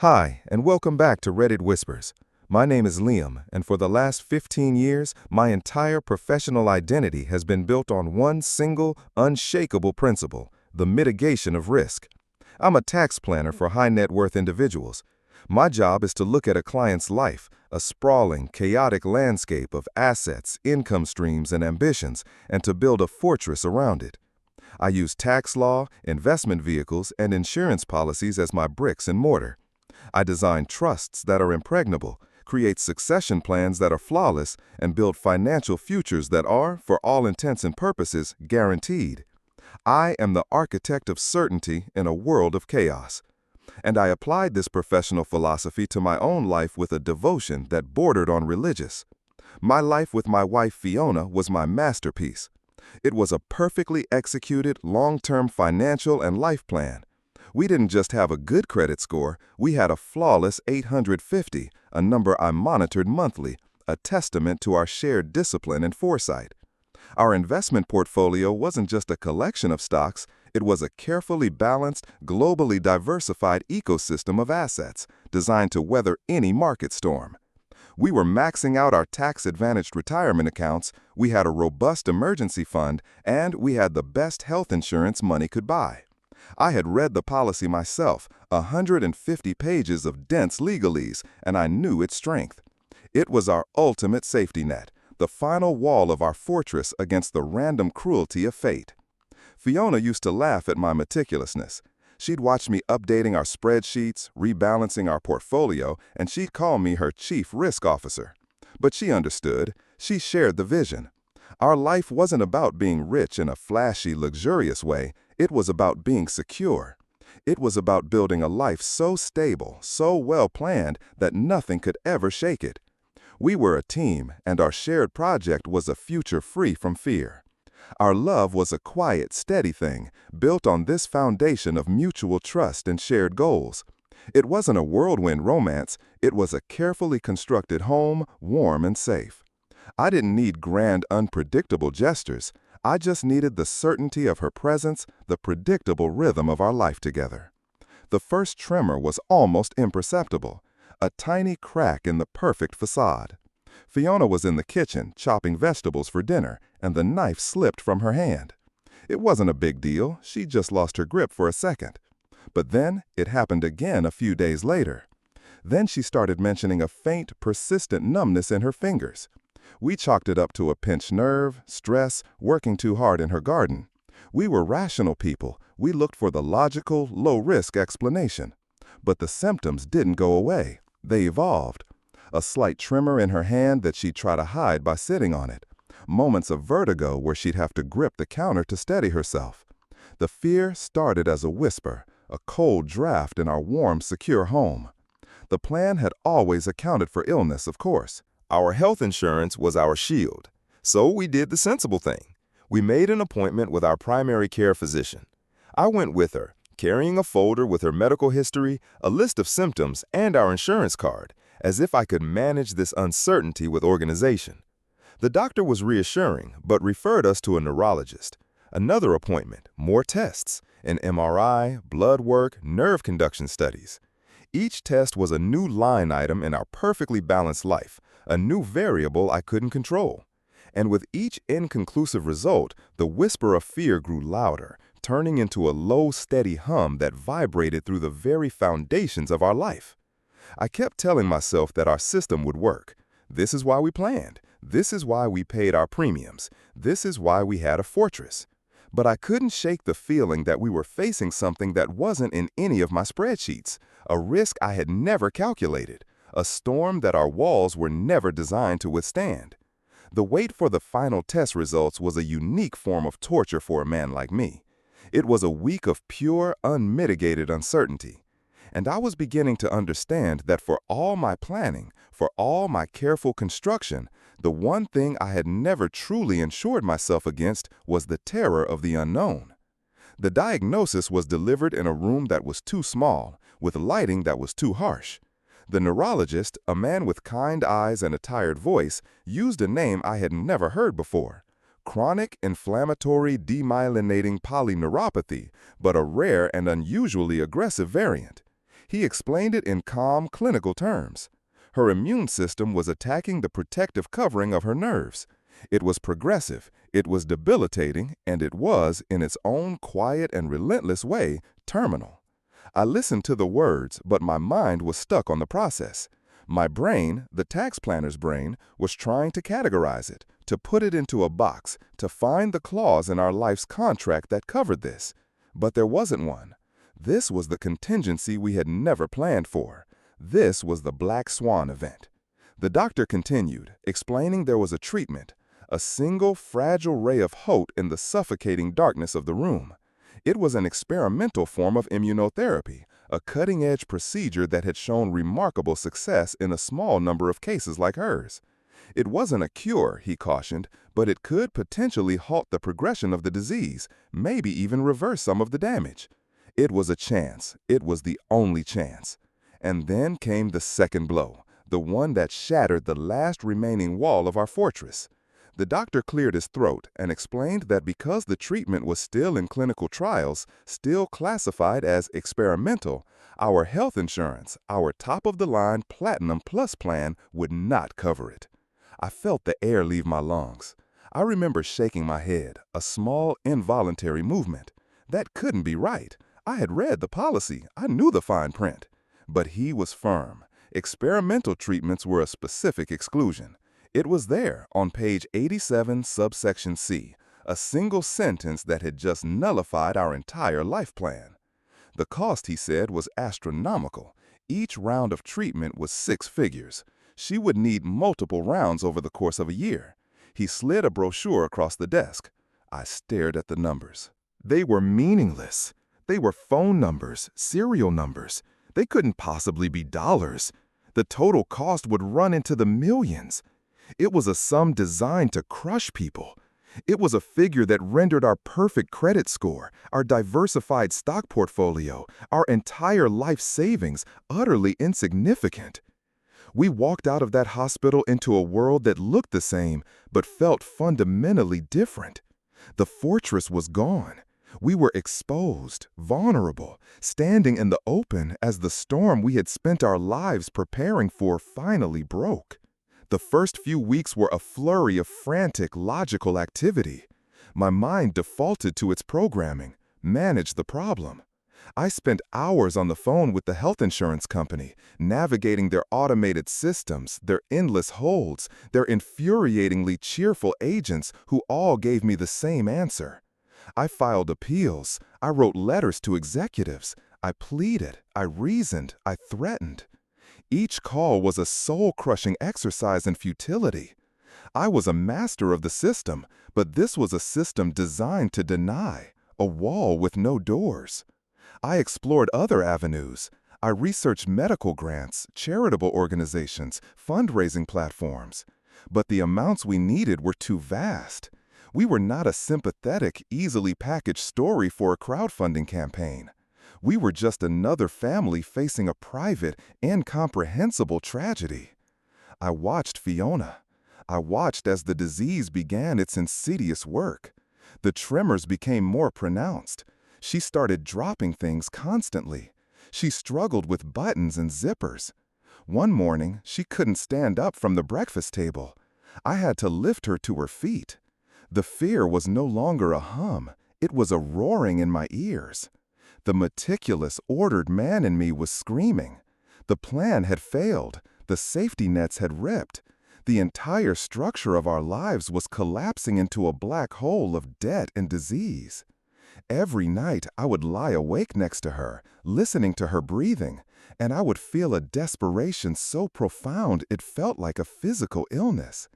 Hi, and welcome back to Reddit Whispers. My name is Liam, and for the last 15 years, my entire professional identity has been built on one single, unshakable principle: the mitigation of risk. I'm a tax planner for high net worth individuals. My job is to look at a client's life, a sprawling, chaotic landscape of assets, income streams, and ambitions, and to build a fortress around it. I use tax law, investment vehicles, and insurance policies as my bricks and mortar. I design trusts that are impregnable, create succession plans that are flawless, and build financial futures that are, for all intents and purposes, guaranteed. I am the architect of certainty in a world of chaos. And I applied this professional philosophy to my own life with a devotion that bordered on religious. My life with my wife Fiona was my masterpiece. It was a perfectly executed, long-term financial and life plan. We didn't just have a good credit score, we had a flawless 850, a number I monitored monthly, a testament to our shared discipline and foresight. Our investment portfolio wasn't just a collection of stocks, it was a carefully balanced, globally diversified ecosystem of assets designed to weather any market storm. We were maxing out our tax-advantaged retirement accounts, we had a robust emergency fund, and we had the best health insurance money could buy. I had read the policy myself, 150 pages of dense legalese, and I knew its strength. It was our ultimate safety net, the final wall of our fortress against the random cruelty of fate. Fiona used to laugh at my meticulousness. She'd watch me updating our spreadsheets, rebalancing our portfolio, and she'd call me her chief risk officer. But she understood. She shared the vision. Our life wasn't about being rich in a flashy, luxurious way. It was about being secure. It was about building a life so stable, so well-planned, that nothing could ever shake it. We were a team, and our shared project was a future free from fear. Our love was a quiet, steady thing, built on this foundation of mutual trust and shared goals. It wasn't a whirlwind romance, it was a carefully constructed home, warm and safe. I didn't need grand, unpredictable gestures. I just needed the certainty of her presence, the predictable rhythm of our life together. The first tremor was almost imperceptible, a tiny crack in the perfect facade. Fiona was in the kitchen, chopping vegetables for dinner, and the knife slipped from her hand. It wasn't a big deal, she just lost her grip for a second. But then it happened again a few days later. Then she started mentioning a faint, persistent numbness in her fingers. We chalked it up to a pinched nerve, stress, working too hard in her garden. We were rational people. We looked for the logical, low-risk explanation. But the symptoms didn't go away. They evolved. A slight tremor in her hand that she'd try to hide by sitting on it. Moments of vertigo where she'd have to grip the counter to steady herself. The fear started as a whisper, a cold draft in our warm, secure home. The plan had always accounted for illness, of course. Our health insurance was our shield. So we did the sensible thing. We made an appointment with our primary care physician. I went with her, carrying a folder with her medical history, a list of symptoms, and our insurance card, as if I could manage this uncertainty with organization. The doctor was reassuring, but referred us to a neurologist. Another appointment, more tests, an MRI, blood work, nerve conduction studies. Each test was a new line item in our perfectly balanced life, a new variable I couldn't control. And with each inconclusive result, the whisper of fear grew louder, turning into a low, steady hum that vibrated through the very foundations of our life. I kept telling myself that our system would work. This is why we planned. This is why we paid our premiums. This is why we had a fortress. But I couldn't shake the feeling that we were facing something that wasn't in any of my spreadsheets, a risk I had never calculated, a storm that our walls were never designed to withstand. The wait for the final test results was a unique form of torture for a man like me. It was a week of pure, unmitigated uncertainty. And I was beginning to understand that for all my planning, for all my careful construction, the one thing I had never truly insured myself against was the terror of the unknown. The diagnosis was delivered in a room that was too small, with lighting that was too harsh. The neurologist, a man with kind eyes and a tired voice, used a name I had never heard before. Chronic inflammatory demyelinating polyneuropathy, but a rare and unusually aggressive variant. He explained it in calm, clinical terms. Her immune system was attacking the protective covering of her nerves. It was progressive, it was debilitating, and it was, in its own quiet and relentless way, terminal. I listened to the words, but my mind was stuck on the process. My brain, the tax planner's brain, was trying to categorize it, to put it into a box, to find the clause in our life's contract that covered this. But there wasn't one. This was the contingency we had never planned for. This was the black swan event. The doctor continued, explaining there was a treatment, a single fragile ray of hope in the suffocating darkness of the room. It was an experimental form of immunotherapy, a cutting-edge procedure that had shown remarkable success in a small number of cases like hers. It wasn't a cure, he cautioned, but it could potentially halt the progression of the disease, maybe even reverse some of the damage. It was a chance. It was the only chance. And then came the second blow, the one that shattered the last remaining wall of our fortress. The doctor cleared his throat and explained that because the treatment was still in clinical trials, still classified as experimental, our health insurance, our top-of-the-line Platinum Plus plan, would not cover it. I felt the air leave my lungs. I remember shaking my head, a small, involuntary movement. That couldn't be right. I had read the policy. I knew the fine print. But he was firm. Experimental treatments were a specific exclusion. It was there on page 87, subsection C, a single sentence that had just nullified our entire life plan. The cost, he said, was astronomical. Each round of treatment was 6 figures. She would need multiple rounds over the course of a year. He slid a brochure across the desk. I stared at the numbers. They were meaningless. They were phone numbers, serial numbers. They couldn't possibly be dollars. The total cost would run into the millions. It was a sum designed to crush people. It was a figure that rendered our perfect credit score, our diversified stock portfolio, our entire life savings utterly insignificant. We walked out of that hospital into a world that looked the same, but felt fundamentally different. The fortress was gone. We were exposed, vulnerable, standing in the open as the storm we had spent our lives preparing for finally broke. The first few weeks were a flurry of frantic, logical activity. My mind defaulted to its programming, managed the problem. I spent hours on the phone with the health insurance company, navigating their automated systems, their endless holds, their infuriatingly cheerful agents who all gave me the same answer. I filed appeals. I wrote letters to executives. I pleaded. I reasoned. I threatened. Each call was a soul-crushing exercise in futility. I was a master of the system, but this was a system designed to deny, a wall with no doors. I explored other avenues. I researched medical grants, charitable organizations, fundraising platforms. But the amounts we needed were too vast. We were not a sympathetic, easily packaged story for a crowdfunding campaign. We were just another family facing a private, incomprehensible tragedy. I watched Fiona. I watched as the disease began its insidious work. The tremors became more pronounced. She started dropping things constantly. She struggled with buttons and zippers. One morning, she couldn't stand up from the breakfast table. I had to lift her to her feet. The fear was no longer a hum. It was a roaring in my ears. The meticulous, ordered man in me was screaming. The plan had failed. The safety nets had ripped. The entire structure of our lives was collapsing into a black hole of debt and disease. Every night, I would lie awake next to her, listening to her breathing, and I would feel a desperation so profound it felt like a physical illness.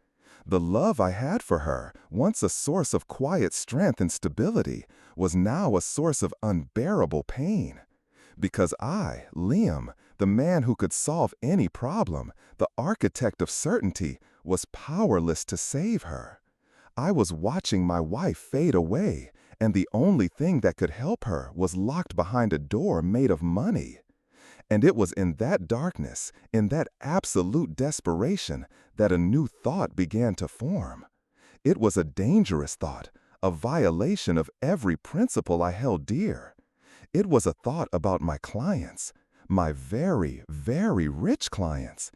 The love I had for her, once a source of quiet strength and stability, was now a source of unbearable pain. Because I, Liam, the man who could solve any problem, the architect of certainty, was powerless to save her. I was watching my wife fade away, and the only thing that could help her was locked behind a door made of money. And it was in that darkness, in that absolute desperation, that a new thought began to form. It was a dangerous thought, a violation of every principle I held dear. It was a thought about my clients, My very, very rich clients.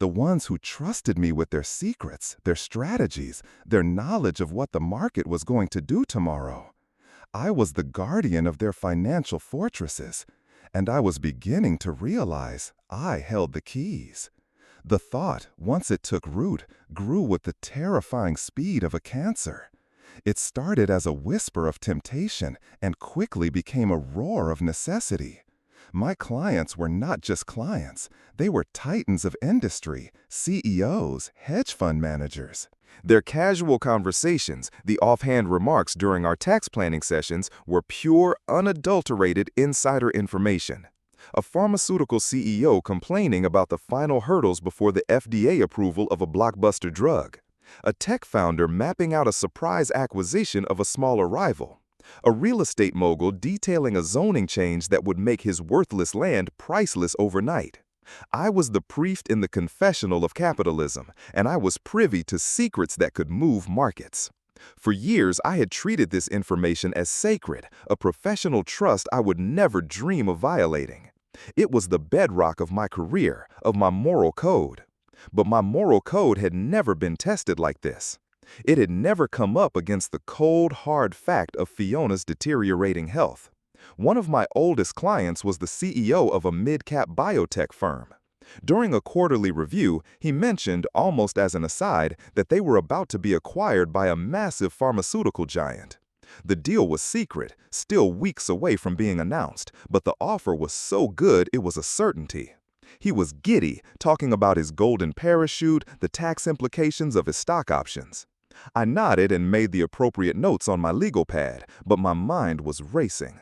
The ones who trusted me with their secrets, their strategies, their knowledge of what the market was going to do tomorrow. I was the guardian of their financial fortresses, and I was beginning to realize I held the keys. The thought, once it took root, grew with the terrifying speed of a cancer. It started as a whisper of temptation and quickly became a roar of necessity. My clients were not just clients. They were titans of industry, CEOs, hedge fund managers. Their casual conversations, the offhand remarks during our tax planning sessions, were pure, unadulterated insider information. A pharmaceutical CEO complaining about the final hurdles before the FDA approval of a blockbuster drug. A tech founder mapping out a surprise acquisition of a smaller rival. A real estate mogul detailing a zoning change that would make his worthless land priceless overnight. I was the priest in the confessional of capitalism, and I was privy to secrets that could move markets. For years, I had treated this information as sacred, a professional trust I would never dream of violating. It was the bedrock of my career, of my moral code. But my moral code had never been tested like this. It had never come up against the cold, hard fact of Fiona's deteriorating health. One of my oldest clients was the CEO of a mid-cap biotech firm. During a quarterly review, he mentioned, almost as an aside, that they were about to be acquired by a massive pharmaceutical giant. The deal was secret, still weeks away from being announced, but the offer was so good it was a certainty. He was giddy, talking about his golden parachute, the tax implications of his stock options. I nodded and made the appropriate notes on my legal pad, but my mind was racing.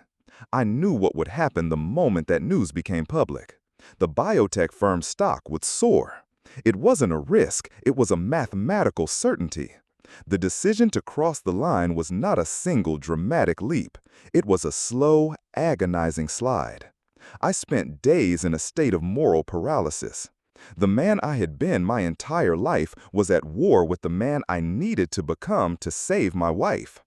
I knew what would happen the moment that news became public. The biotech firm's stock would soar. It wasn't a risk, it was a mathematical certainty. The decision to cross the line was not a single dramatic leap. It was a slow, agonizing slide. I spent days in a state of moral paralysis. The man I had been my entire life was at war with the man I needed to become to save my wife.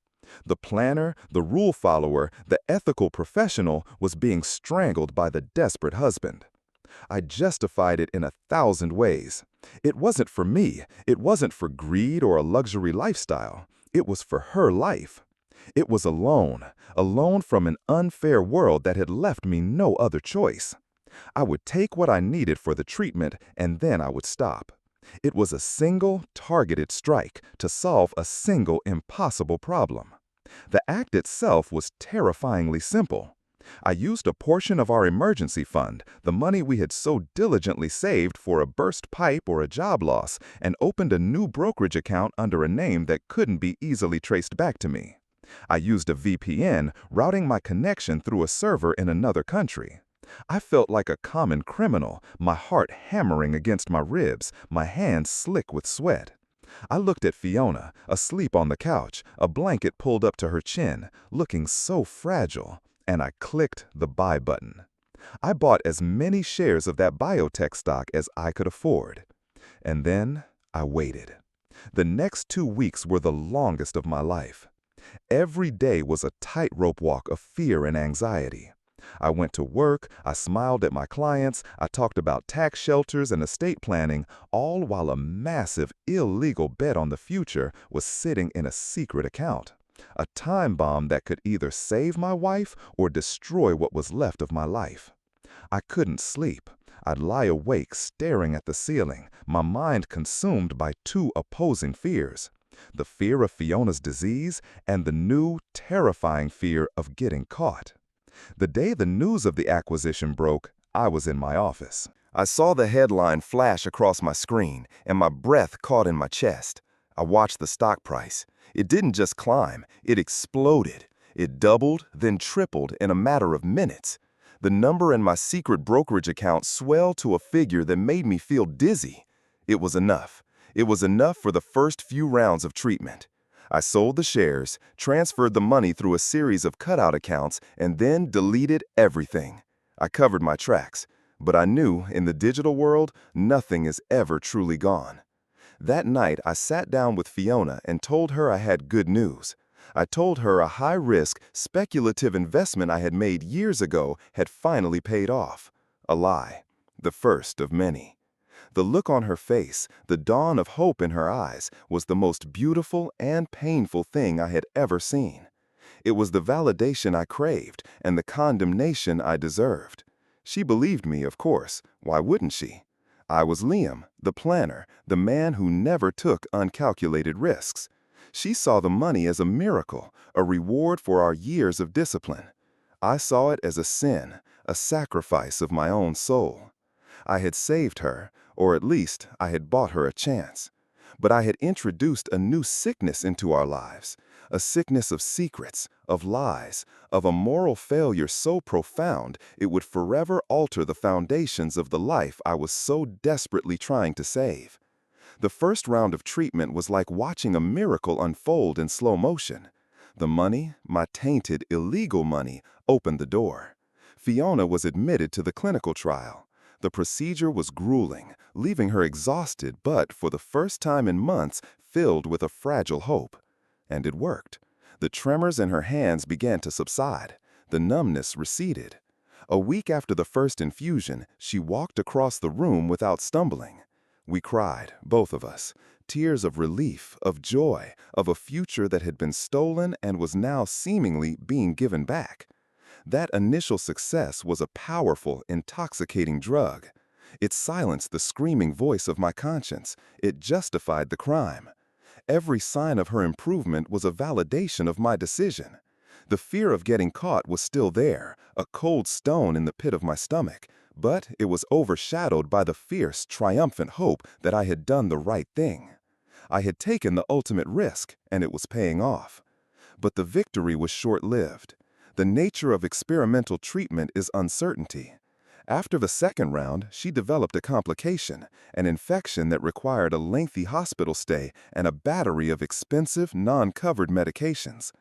The planner, the rule follower, the ethical professional was being strangled by the desperate husband. I justified it in 1,000 ways. It wasn't for me. It wasn't for greed or a luxury lifestyle. It was for her life. It was a loan from an unfair world that had left me no other choice. I would take what I needed for the treatment, and then I would stop. It was a single, targeted strike to solve a single, impossible problem. The act itself was terrifyingly simple. I used a portion of our emergency fund, the money we had so diligently saved for a burst pipe or a job loss, and opened a new brokerage account under a name that couldn't be easily traced back to me. I used a VPN, routing my connection through a server in another country. I felt like a common criminal, my heart hammering against my ribs, my hands slick with sweat. I looked at Fiona, asleep on the couch, a blanket pulled up to her chin, looking so fragile, and I clicked the buy button. I bought as many shares of that biotech stock as I could afford. And then I waited. The next 2 weeks were the longest of my life. Every day was a tightrope walk of fear and anxiety. I went to work, I smiled at my clients, I talked about tax shelters and estate planning, all while a massive, illegal bet on the future was sitting in a secret account. A time bomb that could either save my wife or destroy what was left of my life. I couldn't sleep. I'd lie awake staring at the ceiling, my mind consumed by 2 opposing fears. The fear of Fiona's disease and the new, terrifying fear of getting caught. The day the news of the acquisition broke, I was in my office. I saw the headline flash across my screen, and my breath caught in my chest. I watched the stock price. It didn't just climb, it exploded. It doubled, then tripled in a matter of minutes. The number in my secret brokerage account swelled to a figure that made me feel dizzy. It was enough. It was enough for the first few rounds of treatment. I sold the shares, transferred the money through a series of cutout accounts, and then deleted everything. I covered my tracks, but I knew in the digital world, nothing is ever truly gone. That night, I sat down with Fiona and told her I had good news. I told her a high-risk, speculative investment I had made years ago had finally paid off. A lie, the first of many. The look on her face, the dawn of hope in her eyes, was the most beautiful and painful thing I had ever seen. It was the validation I craved and the condemnation I deserved. She believed me, of course. Why wouldn't she? I was Liam, the planner, the man who never took uncalculated risks. She saw the money as a miracle, a reward for our years of discipline. I saw it as a sin, a sacrifice of my own soul. I had saved her, or at least I had bought her a chance. But I had introduced a new sickness into our lives, a sickness of secrets, of lies, of a moral failure so profound it would forever alter the foundations of the life I was so desperately trying to save. The first round of treatment was like watching a miracle unfold in slow motion. The money, my tainted, illegal money, opened the door. Fiona was admitted to the clinical trial. The procedure was grueling, leaving her exhausted but, for the first time in months, filled with a fragile hope. And it worked. The tremors in her hands began to subside. The numbness receded. A week after the first infusion, she walked across the room without stumbling. We cried, both of us, tears of relief, of joy, of a future that had been stolen and was now seemingly being given back. That initial success was a powerful, intoxicating drug. It silenced the screaming voice of my conscience. It justified the crime. Every sign of her improvement was a validation of my decision. The fear of getting caught was still there, a cold stone in the pit of my stomach, but it was overshadowed by the fierce, triumphant hope that I had done the right thing. I had taken the ultimate risk, and it was paying off. But the victory was short-lived. The nature of experimental treatment is uncertainty. After the second round, she developed a complication, an infection that required a lengthy hospital stay and a battery of expensive, non-covered medications.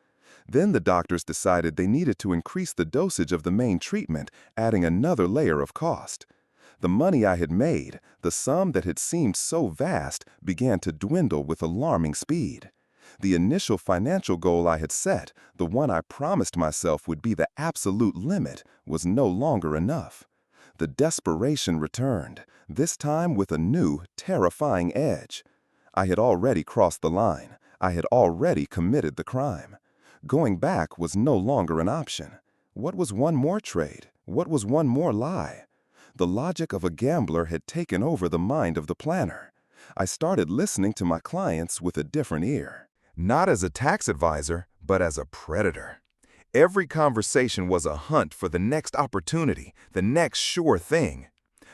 Then the doctors decided they needed to increase the dosage of the main treatment, adding another layer of cost. The money I had made, the sum that had seemed so vast, began to dwindle with alarming speed. The initial financial goal I had set, the one I promised myself would be the absolute limit, was no longer enough. The desperation returned, this time with a new, terrifying edge. I had already crossed the line. I had already committed the crime. Going back was no longer an option. What was one more trade? What was one more lie? The logic of a gambler had taken over the mind of the planner. I started listening to my clients with a different ear. Not as a tax advisor, but as a predator. Every conversation was a hunt for the next opportunity, the next sure thing.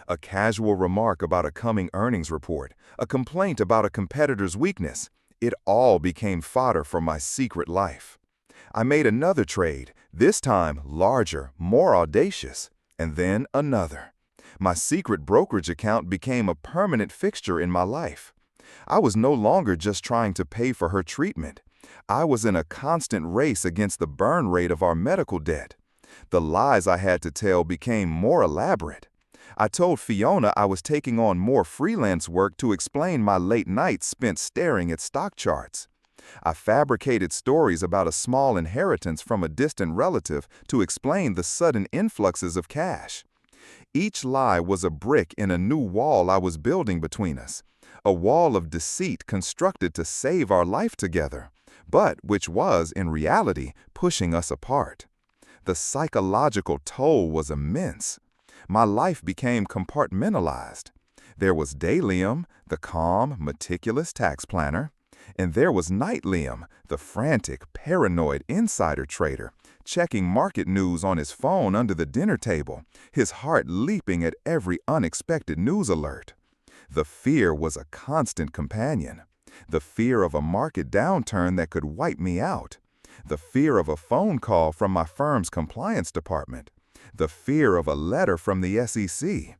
A casual remark about a coming earnings report, a complaint about a competitor's weakness, it all became fodder for my secret life. I made another trade, this time larger, more audacious, and then another. My secret brokerage account became a permanent fixture in my life. I was no longer just trying to pay for her treatment. I was in a constant race against the burn rate of our medical debt. The lies I had to tell became more elaborate. I told Fiona I was taking on more freelance work to explain my late nights spent staring at stock charts. I fabricated stories about a small inheritance from a distant relative to explain the sudden influxes of cash. Each lie was a brick in a new wall I was building between us, a wall of deceit constructed to save our life together, but which was, in reality, pushing us apart. The psychological toll was immense. My life became compartmentalized. There was day Liam, the calm, meticulous tax planner, and there was night Liam, the frantic, paranoid insider trader, checking market news on his phone under the dinner table, his heart leaping at every unexpected news alert. The fear was a constant companion. The fear of a market downturn that could wipe me out. The fear of a phone call from my firm's compliance department. The fear of a letter from the SEC.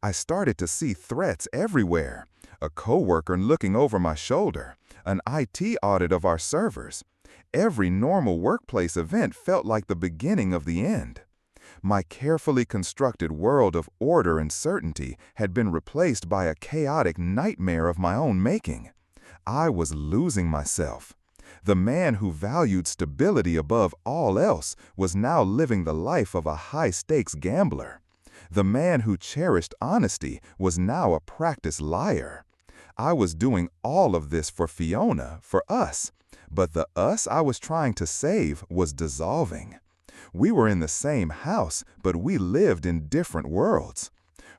I started to see threats everywhere. A coworker looking over my shoulder. An IT audit of our servers. Every normal workplace event felt like the beginning of the end. My carefully constructed world of order and certainty had been replaced by a chaotic nightmare of my own making. I was losing myself. The man who valued stability above all else was now living the life of a high-stakes gambler. The man who cherished honesty was now a practiced liar. I was doing all of this for Fiona, for us, but the us I was trying to save was dissolving. We were in the same house, but we lived in different worlds.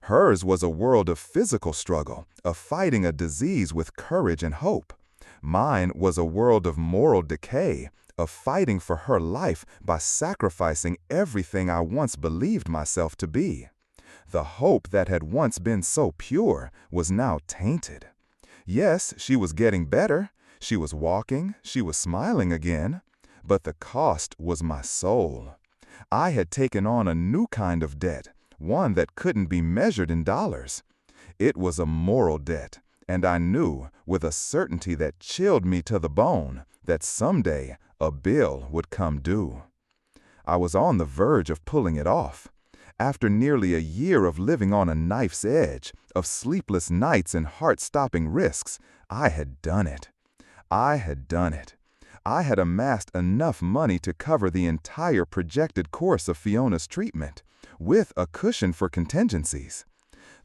Hers was a world of physical struggle, of fighting a disease with courage and hope. Mine was a world of moral decay, of fighting for her life by sacrificing everything I once believed myself to be. The hope that had once been so pure was now tainted. Yes, she was getting better. She was walking, she was smiling again. But the cost was my soul. I had taken on a new kind of debt, one that couldn't be measured in dollars. It was a moral debt, and I knew, with a certainty that chilled me to the bone, that someday a bill would come due. I was on the verge of pulling it off. After nearly a year of living on a knife's edge, of sleepless nights and heart-stopping risks, I had done it. I had done it. I had amassed enough money to cover the entire projected course of Fiona's treatment, with a cushion for contingencies.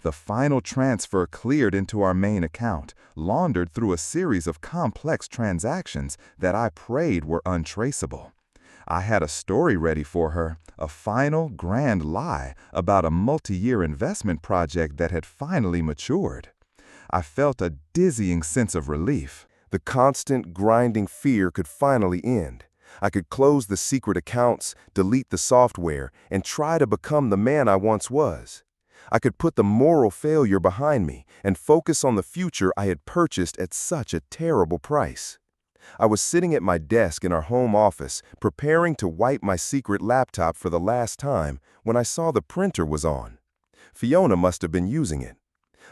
The final transfer cleared into our main account, laundered through a series of complex transactions that I prayed were untraceable. I had a story ready for her, a final, grand lie about a multi-year investment project that had finally matured. I felt a dizzying sense of relief. The constant, grinding fear could finally end. I could close the secret accounts, delete the software, and try to become the man I once was. I could put the moral failure behind me and focus on the future I had purchased at such a terrible price. I was sitting at my desk in our home office, preparing to wipe my secret laptop for the last time, when I saw the printer was on. Fiona must have been using it.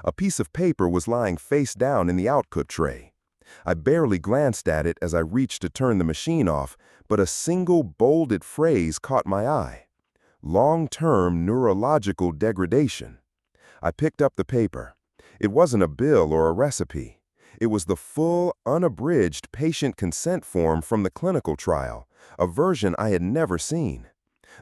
A piece of paper was lying face down in the output tray. I barely glanced at it as I reached to turn the machine off, but a single bolded phrase caught my eye. Long-term neurological degradation. I picked up the paper. It wasn't a bill or a recipe. It was the full, unabridged patient consent form from the clinical trial, a version I had never seen.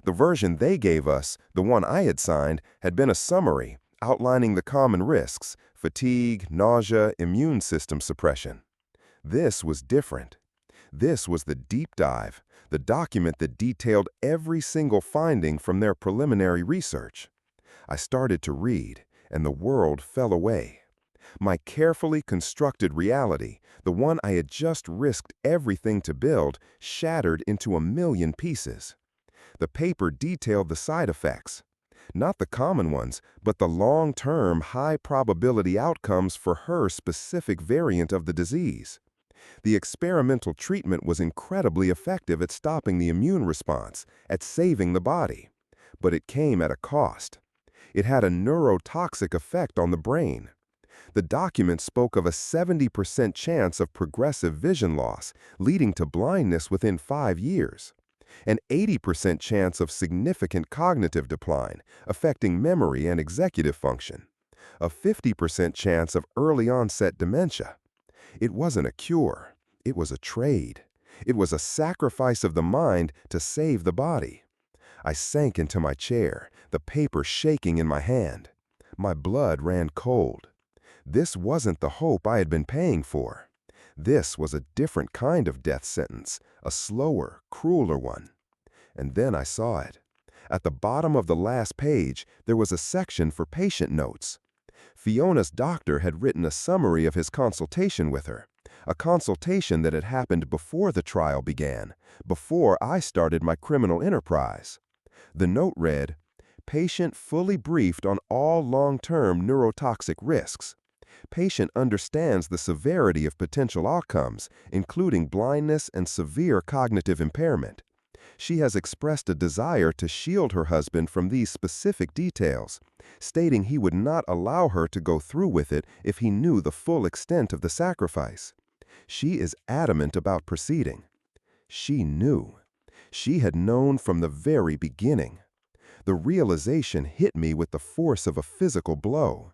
The version they gave us, the one I had signed, had been a summary outlining the common risks: fatigue, nausea, immune system suppression. This was different. This was the deep dive, the document that detailed every single finding from their preliminary research. I started to read, and the world fell away. My carefully constructed reality, the one I had just risked everything to build, shattered into a million pieces. The paper detailed the side effects. Not the common ones, but the long-term, high-probability outcomes for her specific variant of the disease. The experimental treatment was incredibly effective at stopping the immune response, at saving the body. But it came at a cost. It had a neurotoxic effect on the brain. The document spoke of a 70% chance of progressive vision loss, leading to blindness within 5 years. An 80% chance of significant cognitive decline, affecting memory and executive function. A 50% chance of early-onset dementia. It wasn't a cure. It was a trade. It was a sacrifice of the mind to save the body. I sank into my chair, the paper shaking in my hand. My blood ran cold. This wasn't the hope I had been paying for. This was a different kind of death sentence, a slower, crueler one. And then I saw it. At the bottom of the last page, there was a section for patient notes. Fiona's doctor had written a summary of his consultation with her, a consultation that had happened before the trial began, before I started my criminal enterprise. The note read, "Patient fully briefed on all long-term neurotoxic risks. Patient understands the severity of potential outcomes, including blindness and severe cognitive impairment. She has expressed a desire to shield her husband from these specific details, stating he would not allow her to go through with it if he knew the full extent of the sacrifice. She is adamant about proceeding." She knew. She had known from the very beginning. The realization hit me with the force of a physical blow.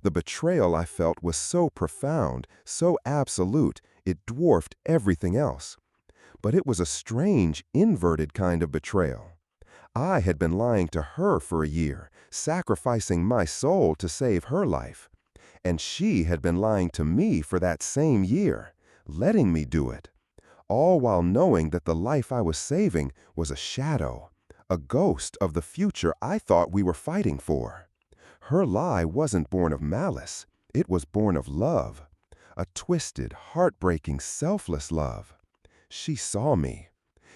The betrayal I felt was so profound, so absolute, it dwarfed everything else. But it was a strange, inverted kind of betrayal. I had been lying to her for a year, sacrificing my soul to save her life. And she had been lying to me for that same year, letting me do it, all while knowing that the life I was saving was a shadow, a ghost of the future I thought we were fighting for. Her lie wasn't born of malice, it was born of love, a twisted, heartbreaking, selfless love. She saw me.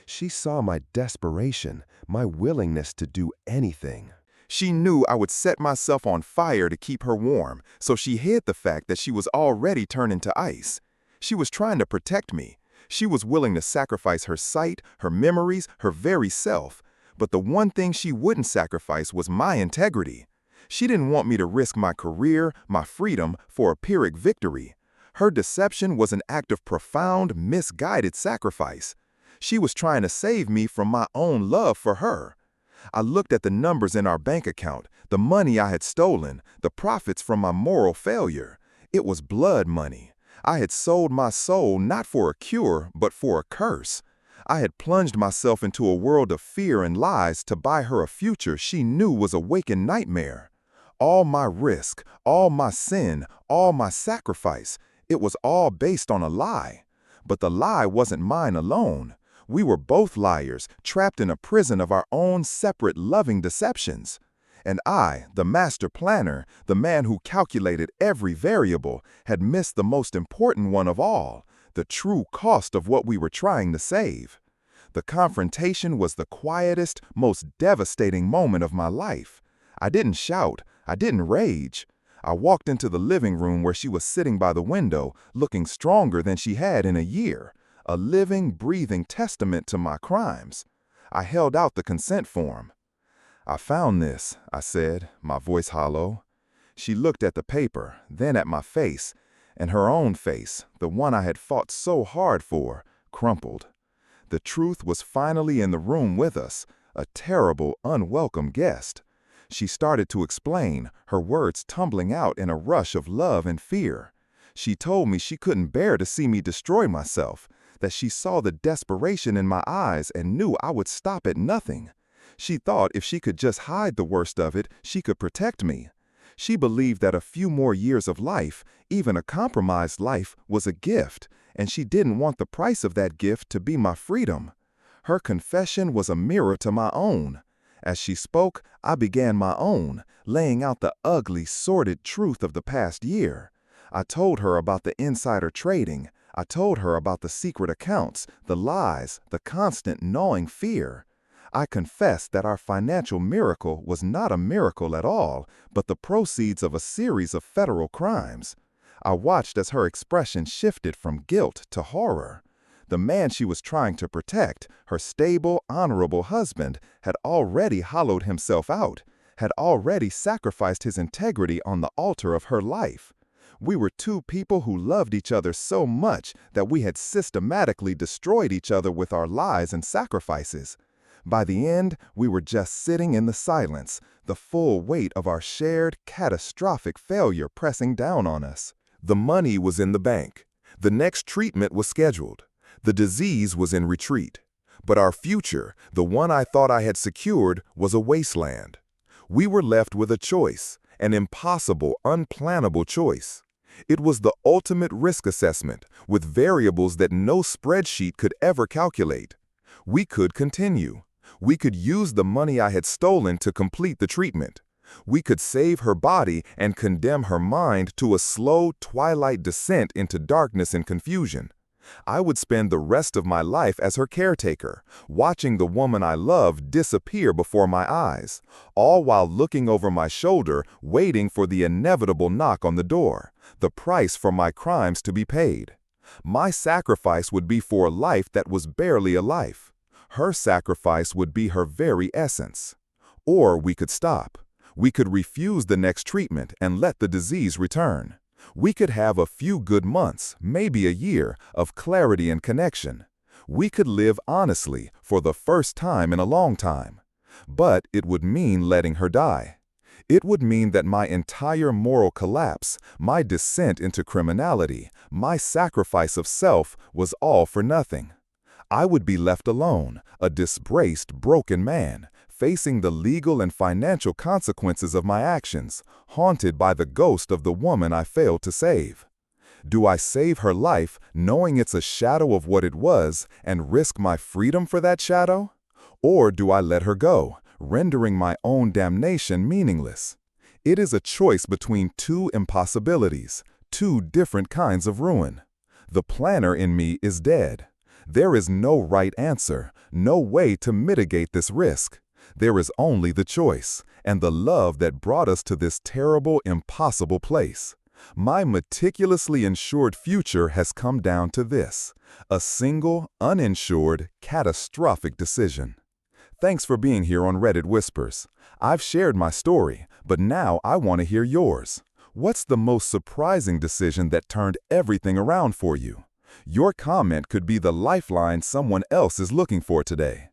She saw my desperation, my willingness to do anything. She knew I would set myself on fire to keep her warm, so she hid the fact that she was already turning to ice. She was trying to protect me. She was willing to sacrifice her sight, her memories, her very self. But the one thing she wouldn't sacrifice was my integrity. She didn't want me to risk my career, my freedom, for a Pyrrhic victory. Her deception was an act of profound, misguided sacrifice. She was trying to save me from my own love for her. I looked at the numbers in our bank account, the money I had stolen, the profits from my moral failure. It was blood money. I had sold my soul not for a cure, but for a curse. I had plunged myself into a world of fear and lies to buy her a future she knew was a waking nightmare. All my risk, all my sin, all my sacrifice, it was all based on a lie. But the lie wasn't mine alone. We were both liars, trapped in a prison of our own separate loving deceptions. And I, the master planner, the man who calculated every variable, had missed the most important one of all, the true cost of what we were trying to save. The confrontation was the quietest, most devastating moment of my life. I didn't shout, I didn't rage. I walked into the living room where she was sitting by the window, looking stronger than she had in a year. A living, breathing testament to my crimes. I held out the consent form. "I found this," I said, my voice hollow. She looked at the paper, then at my face, and her own face, the one I had fought so hard for, crumpled. The truth was finally in the room with us, a terrible, unwelcome guest. She started to explain, her words tumbling out in a rush of love and fear. She told me she couldn't bear to see me destroy myself, that she saw the desperation in my eyes and knew I would stop at nothing. She thought if she could just hide the worst of it, she could protect me. She believed that a few more years of life, even a compromised life, was a gift, and she didn't want the price of that gift to be my freedom. Her confession was a mirror to my own. As she spoke, I began my own, laying out the ugly, sordid truth of the past year. I told her about the insider trading. I told her about the secret accounts, the lies, the constant gnawing fear. I confessed that our financial miracle was not a miracle at all, but the proceeds of a series of federal crimes. I watched as her expression shifted from guilt to horror. The man she was trying to protect, her stable, honorable husband, had already hollowed himself out, had already sacrificed his integrity on the altar of her life. We were two people who loved each other so much that we had systematically destroyed each other with our lies and sacrifices. By the end, we were just sitting in the silence, the full weight of our shared, catastrophic failure pressing down on us. The money was in the bank. The next treatment was scheduled. The disease was in retreat. But our future, the one I thought I had secured, was a wasteland. We were left with a choice, an impossible, unplannable choice. It was the ultimate risk assessment, with variables that no spreadsheet could ever calculate. We could continue. We could use the money I had stolen to complete the treatment. We could save her body and condemn her mind to a slow twilight descent into darkness and confusion. I would spend the rest of my life as her caretaker, watching the woman I loved disappear before my eyes, all while looking over my shoulder, waiting for the inevitable knock on the door, the price for my crimes to be paid. My sacrifice would be for a life that was barely a life. Her sacrifice would be her very essence. Or we could stop. We could refuse the next treatment and let the disease return. We could have a few good months, maybe a year, of clarity and connection. We could live honestly for the first time in a long time. But it would mean letting her die. It would mean that my entire moral collapse, my descent into criminality, my sacrifice of self was all for nothing. I would be left alone, a disgraced, broken man, facing the legal and financial consequences of my actions, haunted by the ghost of the woman I failed to save? Do I save her life knowing it's a shadow of what it was and risk my freedom for that shadow? Or do I let her go, rendering my own damnation meaningless? It is a choice between two impossibilities, two different kinds of ruin. The planner in me is dead. There is no right answer, no way to mitigate this risk. There is only the choice, and the love that brought us to this terrible, impossible place. My meticulously insured future has come down to this: a single, uninsured, catastrophic decision. Thanks for being here on Reddit Whispers. I've shared my story, but now I want to hear yours. What's the most surprising decision that turned everything around for you? Your comment could be the lifeline someone else is looking for today.